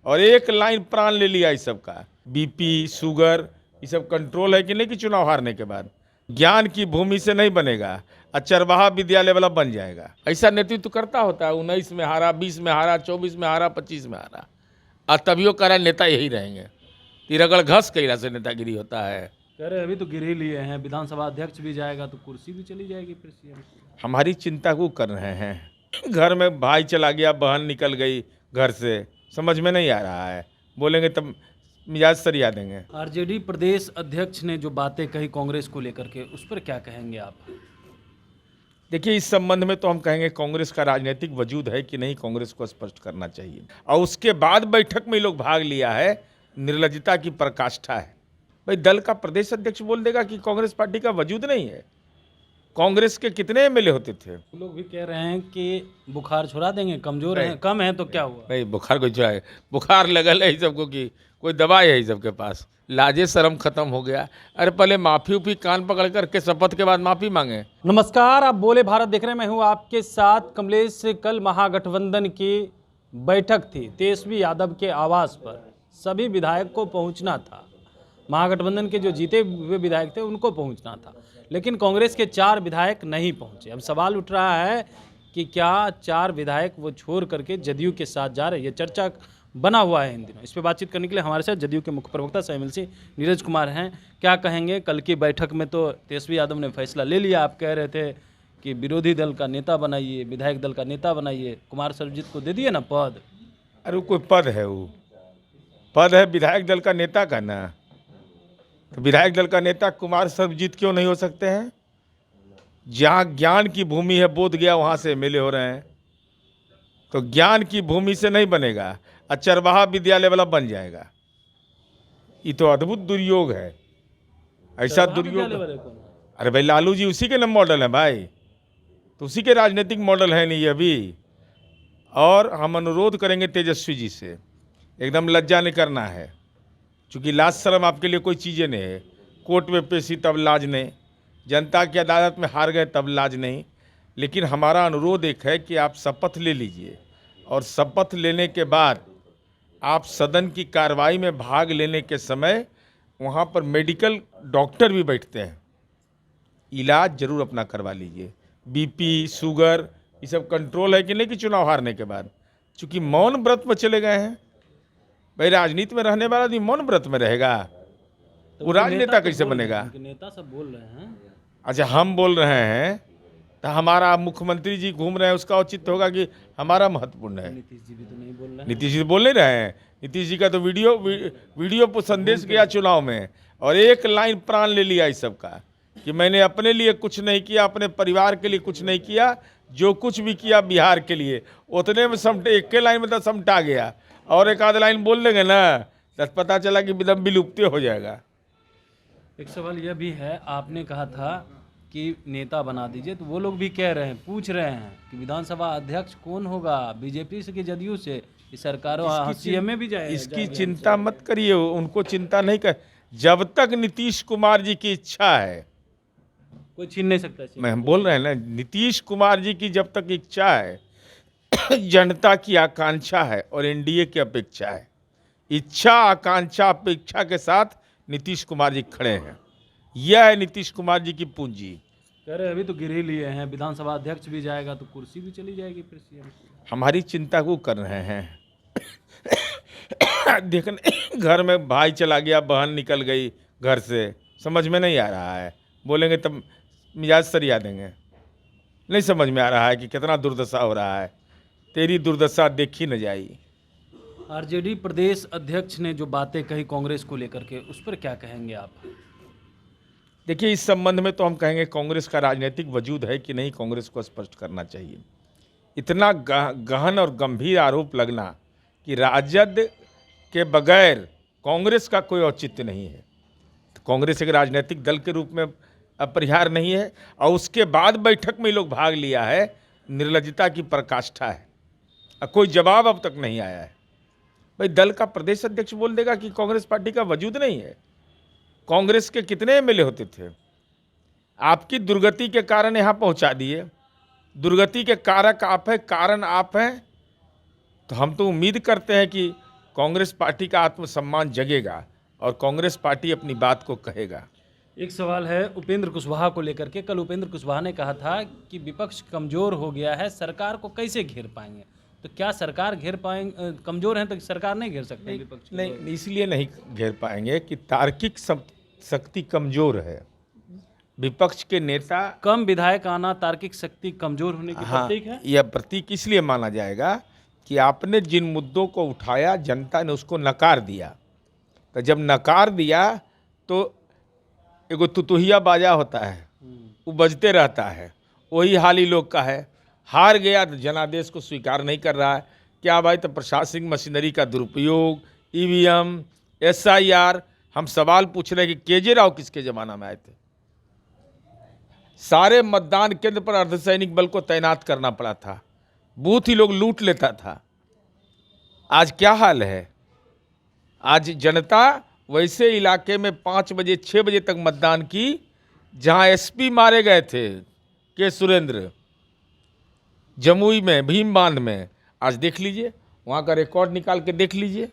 और एक लाइन प्राण ले लिया इस सब का। बीपी, शुगर, ये सब कंट्रोल है कि नहीं कि चुनाव हारने के बाद ज्ञान की भूमि से नहीं बनेगा, चरवाहा विद्यालय वाला बन जाएगा। ऐसा नेतृत्व करता होता है। 19 में हारा, 20 में हारा, 24 में हारा, 25 में हारा, और तभियो कह रहा नेता यही रहेंगे। तिरगड़ घस कैला से नेतागिरी होता है। कह रहे अभी तो गिर ही लिए हैं, विधानसभा अध्यक्ष भी जाएगा तो कुर्सी भी चली जाएगी फिर सीएम की। हमारी चिंता को कर रहे हैं। घर में भाई चला गया, बहन निकल गई घर से, समझ में नहीं आ रहा है। बोलेंगे तब मिजाज सरिया देंगे। आरजेडी प्रदेश अध्यक्ष ने जो बातें कही कांग्रेस को लेकर के, उस पर क्या कहेंगे आप? देखिए, इस संबंध में तो हम कहेंगे कांग्रेस का राजनीतिक वजूद है कि नहीं, कांग्रेस को स्पष्ट करना चाहिए। और उसके बाद बैठक में लोग भाग लिया है, निर्लज्जता की पराकाष्ठा है। भाई, दल का प्रदेश अध्यक्ष बोल देगा कि कांग्रेस पार्टी का वजूद नहीं है। कांग्रेस के कितने एमएलए होते थे? लोग भी कह रहे हैं कि बुखार छुड़ा देंगे, कमजोर है, कम है तो क्या हुआ? भाई, बुखार कोई छुड़ाए? बुखार लगल है सबको कि कोई दवाई है सबके पास? लाजे शर्म खत्म हो गया। अरे पहले माफी उफी कान पकड़ करके शपथ के बाद माफी मांगे। नमस्कार, आप बोले भारत देख रहे हैं, मैं हूं आपके साथ कमलेश। कल महागठबंधन की बैठक थी, तेजस्वी यादव के आवास पर सभी विधायक को पहुंचना था। महागठबंधन के जो जीते हुए विधायक थे उनको पहुंचना था, लेकिन कांग्रेस के 4 विधायक नहीं पहुंचे। अब सवाल उठ रहा है कि क्या 4 विधायक वो छोड़ करके जदयू के साथ जा रहे हैं? ये चर्चा बना हुआ है इन दिनों। इस पर बातचीत करने के लिए हमारे साथ जदयू के मुख्य प्रवक्ता सह एमएलसी नीरज कुमार हैं। क्या कहेंगे? कल की बैठक में तो तेजस्वी यादव ने फैसला ले लिया। आप कह रहे थे कि विरोधी दल का नेता बनाइए, विधायक दल का नेता बनाइए, कुमार सर्वजीत को दे दिए ना पद। अरे वो कोई पद है? वो पद है विधायक दल का नेता का ना। तो विधायक दल का नेता कुमार सर्वजीत क्यों नहीं हो सकते हैं? जहाँ ज्ञान की भूमि है, बोध गया, वहाँ से एमएलए हो रहे हैं। तो ज्ञान की भूमि से नहीं बनेगा, चरवाहा विद्यालय वाला बन जाएगा। ये तो अद्भुत दुर्योग है। ऐसा दुर्योग। अरे भाई, लालू जी उसी के ना मॉडल है भाई, तो उसी के राजनीतिक मॉडल है नहीं अभी। और हम अनुरोध करेंगे तेजस्वी जी से, एकदम लज्जा नहीं करना है, क्योंकि लाज शर्म आपके लिए कोई चीज़ें नहीं है। कोर्ट में पेशी तब लाज नहीं, जनता की अदालत में हार गए तब लाज नहीं। लेकिन हमारा अनुरोध एक है कि आप शपथ ले लीजिए, और शपथ लेने के बाद आप सदन की कार्रवाई में भाग लेने के समय वहाँ पर मेडिकल डॉक्टर भी बैठते हैं, इलाज जरूर अपना करवा लीजिए। बीपी, शुगर, ये सब कंट्रोल है कि नहीं कि चुनाव हारने के बाद? चूँकि मौन व्रत में चले गए हैं। भाई, राजनीति में रहने वाला आदमी मौन व्रत में रहेगा, तो वो राजनेता कैसे बनेगा? नेता सब बोल रहे हैं। अच्छा, हम बोल रहे हैं तो हमारा मुख्यमंत्री जी घूम रहे हैं, उसका औचित्य होगा कि हमारा महत्वपूर्ण है? नीतीश जी भी तो नहीं बोल रहे हैं। नीतीश जी बोल नहीं रहे हैं। नीतीश जी का तो वीडियो पर संदेश गया चुनाव में, और एक लाइन प्राण ले लिया इस सब का कि मैंने अपने लिए कुछ नहीं किया, अपने परिवार के लिए कुछ नहीं किया, जो कुछ भी किया बिहार के लिए। उतने में एक के लाइन में तो समटा गया, और एक आध लाइन बोल देंगे ना तो पता चला कि एकदम विलुप्त हो जाएगा। एक सवाल यह भी है, आपने कहा था कि नेता बना दीजिए, तो वो लोग भी कह रहे हैं, पूछ रहे हैं कि विधानसभा अध्यक्ष कौन होगा, बीजेपी से कि जदयू से? इस सरकार सीएम में भी जाए। इसकी चिंता मत करिए, उनको चिंता नहीं कर। जब तक नीतीश कुमार जी की इच्छा है, कोई छीन नहीं सकता। मैं बोल रहे हैं ना, नीतीश कुमार जी की जब तक इच्छा है, जनता की आकांक्षा है और एनडीए की अपेक्षा है। इच्छा, आकांक्षा, अपेक्षा के साथ नीतीश कुमार जी खड़े हैं। यह है नीतीश कुमार जी की पूंजी। कह रहे अभी तो गिर ही लिए हैं, विधानसभा अध्यक्ष भी जाएगा तो कुर्सी भी चली जाएगी फिर सीएम की। हमारी चिंता को कर रहे हैं। देखने, घर में भाई चला गया, बहन निकल गई घर से, समझ में नहीं आ रहा है। बोलेंगे तब मिजाज सरिया देंगे। नहीं समझ में आ रहा है कि कितना दुर्दशा हो रहा है। तेरी दुर्दशा देखी न जाई। आरजेडी प्रदेश अध्यक्ष ने जो बातें कही कांग्रेस को लेकर के, उस पर क्या कहेंगे आप? देखिए, इस संबंध में तो हम कहेंगे कांग्रेस का राजनीतिक वजूद है कि नहीं, कांग्रेस को स्पष्ट करना चाहिए। इतना गहन और गंभीर आरोप लगना कि राजद के बगैर कांग्रेस का कोई औचित्य नहीं है। तो कांग्रेस एक राजनीतिक दल के रूप में अपरिहार्य नहीं है, और उसके बाद बैठक में लोग भाग लिया है, निर्लज्जता की पराकाष्ठा है। कोई जवाब अब तक नहीं आया है। भाई, दल का प्रदेश अध्यक्ष बोल देगा कि कांग्रेस पार्टी का वजूद नहीं है। कांग्रेस के कितने एमएलए होते थे? आपकी दुर्गति के कारण यहाँ पहुँचा दिए। दुर्गति के कारक आप हैं, कारण आप हैं। तो हम तो उम्मीद करते हैं कि कांग्रेस पार्टी का आत्मसम्मान जगेगा और कांग्रेस पार्टी अपनी बात को कहेगा। एक सवाल है उपेंद्र कुशवाहा को लेकर के। कल उपेंद्र कुशवाहा ने कहा था कि विपक्ष कमजोर हो गया है, सरकार को कैसे घेर पाएंगे। तो क्या सरकार घेर पाएंगे? कमजोर है तो सरकार नहीं घेर सकते विपक्ष? नहीं, इसलिए नहीं घेर पाएंगे कि तार्किक शक्ति कमजोर है। विपक्ष के नेता कम विधायक आना तार्किक शक्ति कमजोर होने की प्रतीक है। यह प्रतीक इसलिए माना जाएगा कि आपने जिन मुद्दों को उठाया जनता ने उसको नकार दिया। तो जब नकार दिया तो एगो तुतुहिया बाजा होता है, वो बजते रहता है। वही हाल ही लोग का है। हार गया तो जनादेश को स्वीकार नहीं कर रहा है। क्या भाई? तो प्रशासनिक मशीनरी का दुरुपयोग, ईवीएम, SIR। हम सवाल पूछ रहे हैं कि KJ राव किसके ज़माना में आए थे? सारे मतदान केंद्र पर अर्धसैनिक बल को तैनात करना पड़ा था, बूथ ही लोग लूट लेता था। आज क्या हाल है? आज जनता वैसे इलाके में 5 बजे 6 बजे तक मतदान की जहां SP मारे गए थे, के सुरेंद्र, जमुई में, भीम बांध में। आज देख लीजिए, वहाँ का रिकॉर्ड निकाल के देख लीजिए।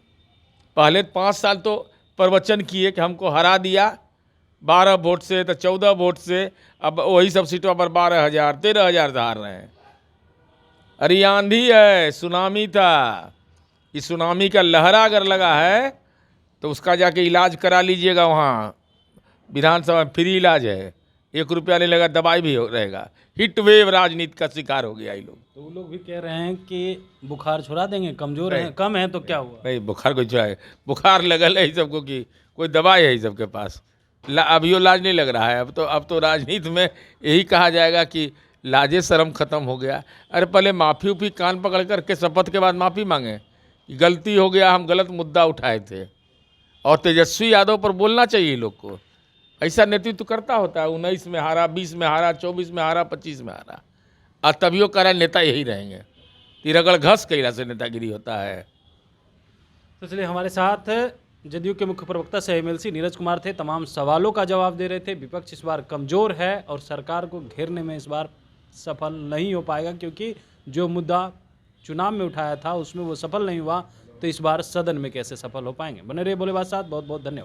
पहले 5 साल तो प्रवचन किए कि हमको हरा दिया 12 वोट से, तो 14 वोट से। अब वही सब सीटों पर 12,000 13,000 से हार रहे हैं। अरे आंधी है, सुनामी था। इस सुनामी का लहरा अगर लगा है तो उसका जाके इलाज करा लीजिएगा। वहाँ विधानसभा में फ्री इलाज है, 1 रुपया नहीं लगा, दवाई भी रहेगा। हिट वेव राजनीति का शिकार हो गया ये लोग। तो वो लोग भी कह रहे हैं कि बुखार छुड़ा देंगे, कमजोर हैं, कम है तो क्या हुआ? नहीं, बुखार को छुड़ाए? बुखार लगल है सबको कि कोई दवाई है सबके पास? अभियो लाज नहीं लग रहा है। अब तो राजनीति में यही कहा जाएगा कि लाजे शर्म खत्म हो गया। अरे पहले माफ़ी उफी कान पकड़ कर के शपथ के बाद माफ़ी मांगे, गलती हो गया, हम गलत मुद्दा उठाए थे। और तेजस्वी यादव पर बोलना चाहिए लोग को। ऐसा नेतृत्व करता होता है। 19 में हारा, 20 में हारा, 24 में हारा, 25 में हारा, और तभियो कह रहा नेता यही रहेंगे। तिरगड़ घस कैला से नेतागिरी होता है। तो चलिए, हमारे साथ जदयू के मुख्य प्रवक्ता सह MLC नीरज कुमार थे। तमाम सवालों का जवाब दे रहे थे। विपक्ष इस बार कमज़ोर है और सरकार को घेरने में इस बार सफल नहीं हो पाएगा, क्योंकि जो मुद्दा चुनाव में उठाया था उसमें वो सफल नहीं हुआ। तो इस बार सदन में कैसे सफल हो पाएंगे? बने रहिए भोले बात साथ। बहुत बहुत धन्यवाद।